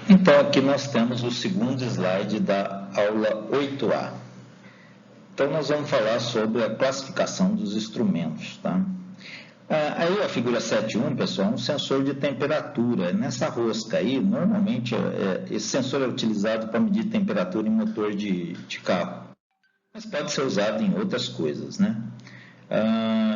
Então, aqui nós temos o segundo slide da aula 8A. Então, nós vamos falar sobre a classificação dos instrumentos, tá? Aí a figura 7.1, pessoal, é um sensor de temperatura. Nessa rosca aí, normalmente, esse sensor é utilizado para medir temperatura em motor de carro, mas pode ser usado em outras coisas, né?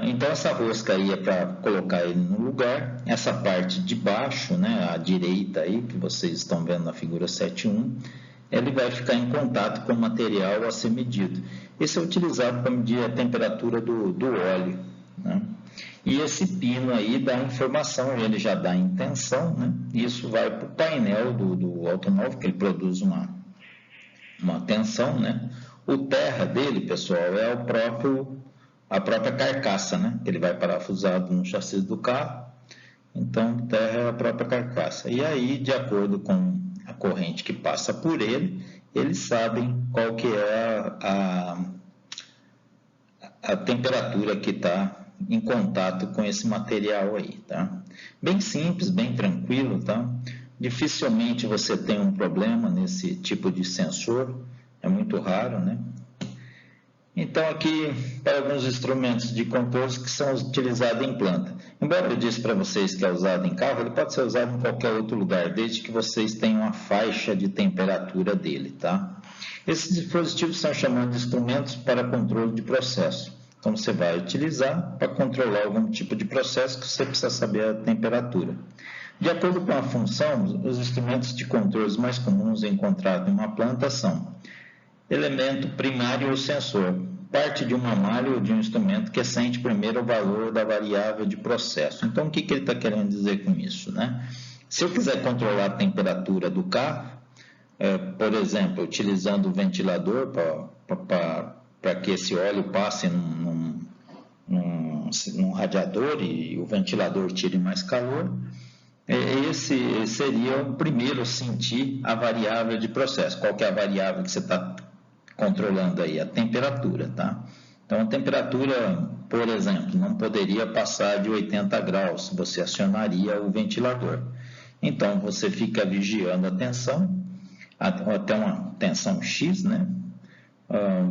Então, essa rosca aí é para colocar ele no lugar. Essa parte de baixo, né, à direita aí, que vocês estão vendo na figura 7.1, ele vai ficar em contato com o material a ser medido. Esse é utilizado para medir a temperatura do óleo, né? E esse pino aí dá informação, ele já dá intenção, né? Isso vai para o painel do automóvel, que ele produz uma tensão, né? O terra dele, pessoal, é a própria carcaça, né? Ele vai parafusado no chassi do carro, então terra é a própria carcaça. E aí, de acordo com a corrente que passa por ele, eles sabem qual que é a temperatura que está em contato com esse material aí, tá? Bem simples, bem tranquilo, tá? Dificilmente você tem um problema nesse tipo de sensor, é muito raro, né? Então, aqui, para alguns instrumentos de controle que são utilizados em planta. Embora eu disse para vocês que é usado em carro, ele pode ser usado em qualquer outro lugar, desde que vocês tenham a faixa de temperatura dele, tá? Esses dispositivos são chamados de instrumentos para controle de processo. Então, você vai utilizar para controlar algum tipo de processo que você precisa saber a temperatura. De acordo com a função, os instrumentos de controles mais comuns encontrados em uma planta são: elemento primário ou sensor, parte de uma malha ou de um instrumento que sente primeiro o valor da variável de processo. Então, o que ele está querendo dizer com isso, né? Se eu quiser controlar a temperatura do carro, por exemplo, utilizando o ventilador para que esse óleo passe num radiador e o ventilador tire mais calor, esse seria o primeiro sentir a variável de processo. Qual que é a variável que você está controlando aí? A temperatura, tá? Então, a temperatura, por exemplo, não poderia passar de 80 graus, você acionaria o ventilador. Então, você fica vigiando a tensão, até uma tensão X, né?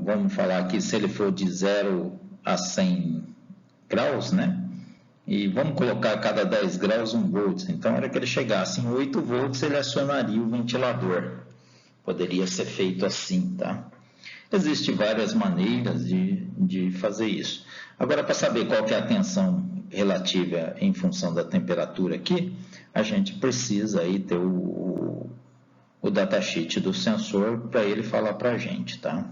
Vamos falar aqui, se ele for de 0 a 100 graus, né? E vamos colocar a cada 10 graus 1 volt. Então, na hora que ele chegasse em 8 volts, ele acionaria o ventilador. Poderia ser feito assim, tá? Existem várias maneiras de fazer isso. Agora, para saber qual que é a tensão relativa em função da temperatura aqui, a gente precisa aí ter o datasheet do sensor para ele falar para a gente, tá?